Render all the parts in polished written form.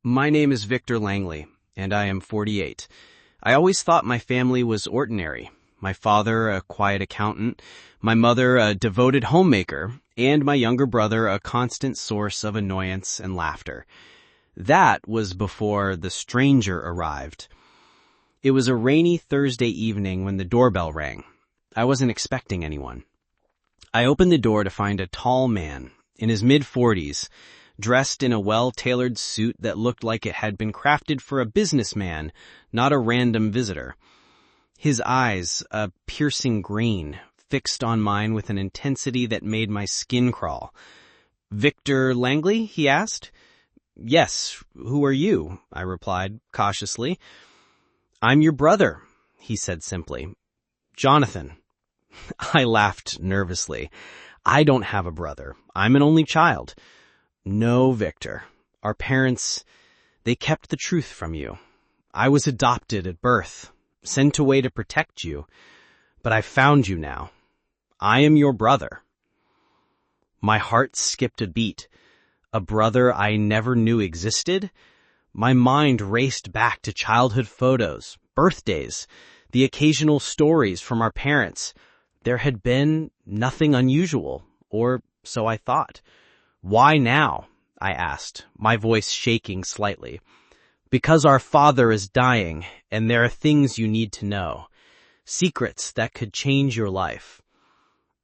My name is Victor Langley, and I am 48. I always thought my family was ordinary. My father, a quiet accountant, my mother, a devoted homemaker, and my younger brother, a constant source of annoyance and laughter. That was before the stranger arrived. It was a rainy Thursday evening when the doorbell rang. I wasn't expecting anyone. I opened the door to find a tall man, in his mid-40s, dressed in a well-tailored suit that looked like it had been crafted for a businessman, not a random visitor. His eyes, a piercing green, fixed on mine with an intensity that made my skin crawl. "Victor Langley?" he asked. "Yes, who are you?" I replied, cautiously. "I'm your brother," he said simply. "Jonathan." I laughed nervously. "I don't have a brother. I'm an only child." "No, Victor. Our parents, they kept the truth from you. I was adopted at birth, sent away to protect you, but I found you now. I am your brother." My heart skipped a beat. A brother I never knew existed? My mind raced back to childhood photos, birthdays, the occasional stories from our parents. There had been nothing unusual, or so I thought. "Why now?" I asked, my voice shaking slightly. "Because our father is dying, and there are things you need to know. Secrets that could change your life."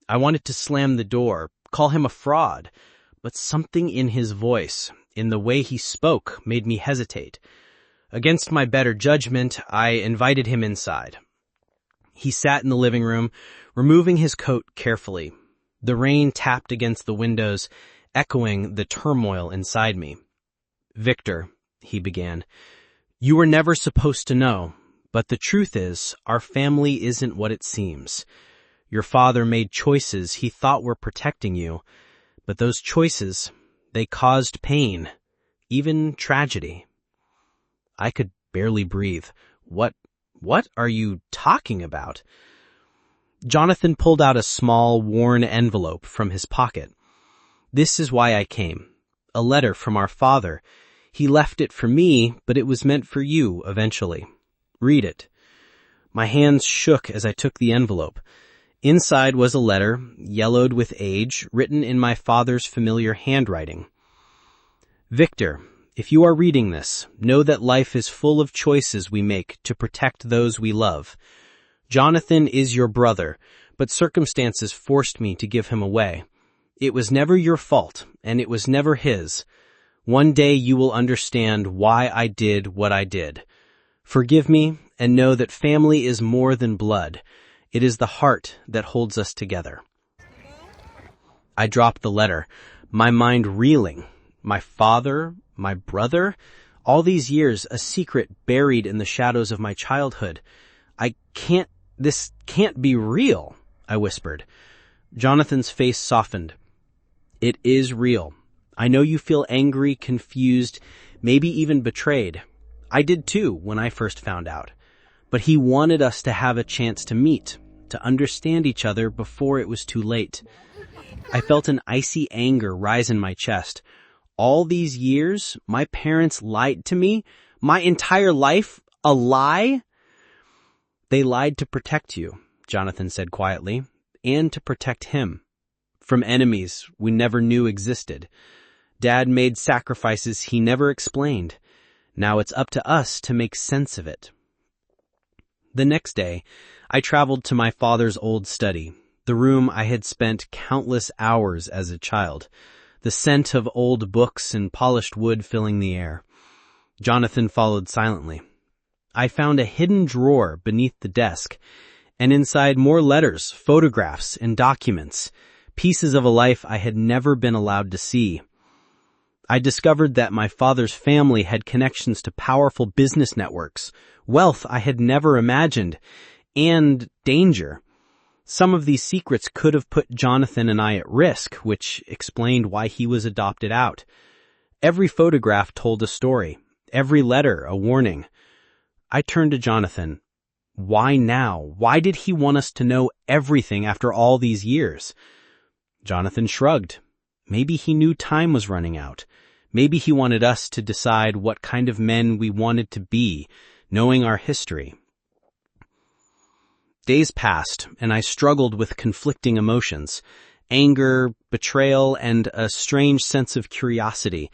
I wanted to slam the door, call him a fraud, but something in his voice, in the way he spoke, made me hesitate. Against my better judgment, I invited him inside. He sat in the living room, removing his coat carefully. The rain tapped against the windows, echoing the turmoil inside me. "Victor," he began, "you were never supposed to know, but the truth is, our family isn't what it seems. Your father made choices he thought were protecting you, but those choices, they caused pain, even tragedy." I could barely breathe. What are you talking about?" Jonathan pulled out a small, worn envelope from his pocket. "This is why I came. A letter from our father. He left it for me, but it was meant for you eventually. Read it." My hands shook as I took the envelope. Inside was a letter, yellowed with age, written in my father's familiar handwriting. "Victor, if you are reading this, know that life is full of choices we make to protect those we love. Jonathan is your brother, but circumstances forced me to give him away. It was never your fault, and it was never his. One day you will understand why I did what I did. Forgive me, and know that family is more than blood. It is the heart that holds us together." I dropped the letter, my mind reeling. My father, my brother, all these years a secret buried in the shadows of my childhood. This can't be real," I whispered. Jonathan's face softened. "It is real. I know you feel angry, confused, maybe even betrayed. I did too when I first found out. But he wanted us to have a chance to meet, to understand each other before it was too late." I felt an icy anger rise in my chest. All these years, my parents lied to me? My entire life? A lie? "They lied to protect you," Jonathan said quietly, "and to protect him. From enemies we never knew existed. Dad made sacrifices he never explained. Now it's up to us to make sense of it." The next day, I traveled to my father's old study, the room I had spent countless hours as a child, the scent of old books and polished wood filling the air. Jonathan followed silently. I found a hidden drawer beneath the desk, and inside more letters, photographs, and documents, pieces of a life I had never been allowed to see. I discovered that my father's family had connections to powerful business networks, wealth I had never imagined, and danger. Some of these secrets could have put Jonathan and I at risk, which explained why he was adopted out. Every photograph told a story, every letter a warning. I turned to Jonathan. Why now? Why did he want us to know everything after all these years? Jonathan shrugged. Maybe he knew time was running out. Maybe he wanted us to decide what kind of men we wanted to be, knowing our history. Days passed, and I struggled with conflicting emotions, anger, betrayal, and a strange sense of curiosity.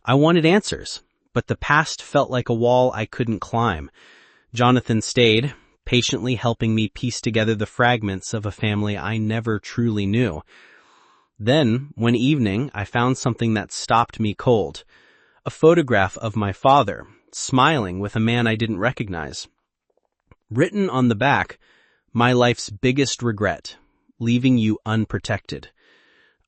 I wanted answers, but the past felt like a wall I couldn't climb. Jonathan stayed, patiently helping me piece together the fragments of a family I never truly knew. Then, one evening, I found something that stopped me cold. A photograph of my father, smiling with a man I didn't recognize. Written on the back, "My life's biggest regret, leaving you unprotected."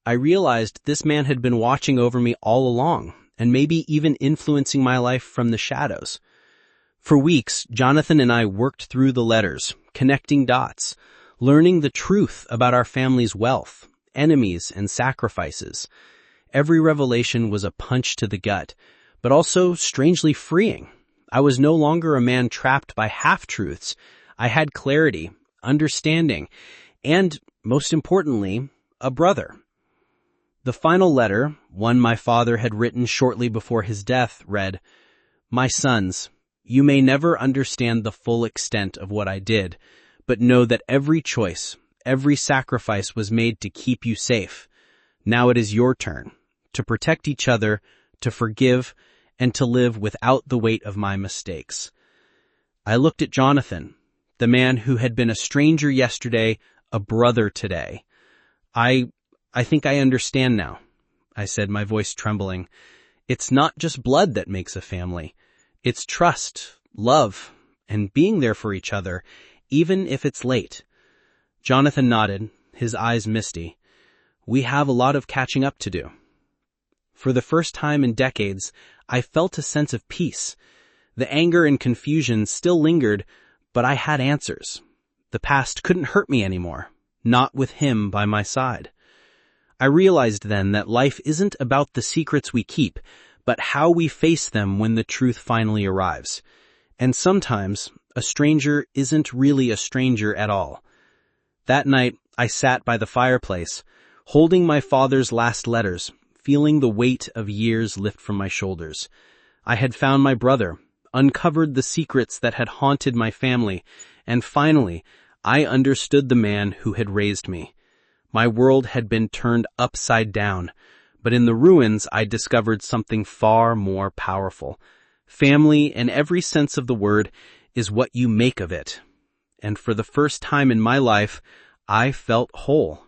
I realized this man had been watching over me all along, and maybe even influencing my life from the shadows. For weeks, Jonathan and I worked through the letters, connecting dots, learning the truth about our family's wealth, enemies, and sacrifices. Every revelation was a punch to the gut, but also strangely freeing. I was no longer a man trapped by half-truths. I had clarity, understanding, and, most importantly, a brother. The final letter, one my father had written shortly before his death, read, "My sons, you may never understand the full extent of what I did, but know that every choice, every sacrifice was made to keep you safe. Now it is your turn, to protect each other, to forgive, and to live without the weight of my mistakes." I looked at Jonathan, the man who had been a stranger yesterday, a brother today. I think I understand now, I said, my voice trembling. It's not just blood that makes a family. It's trust, love, and being there for each other, even if it's late. Jonathan nodded, his eyes misty. We have a lot of catching up to do. For the first time in decades, I felt a sense of peace. The anger and confusion still lingered, but I had answers. The past couldn't hurt me anymore, not with him by my side. I realized then that life isn't about the secrets we keep, but how we face them when the truth finally arrives. And sometimes, a stranger isn't really a stranger at all. That night, I sat by the fireplace, holding my father's last letters, feeling the weight of years lift from my shoulders. I had found my brother, uncovered the secrets that had haunted my family, and finally, I understood the man who had raised me. My world had been turned upside down, but in the ruins I discovered something far more powerful. Family, in every sense of the word, is what you make of it. And for the first time in my life, I felt whole.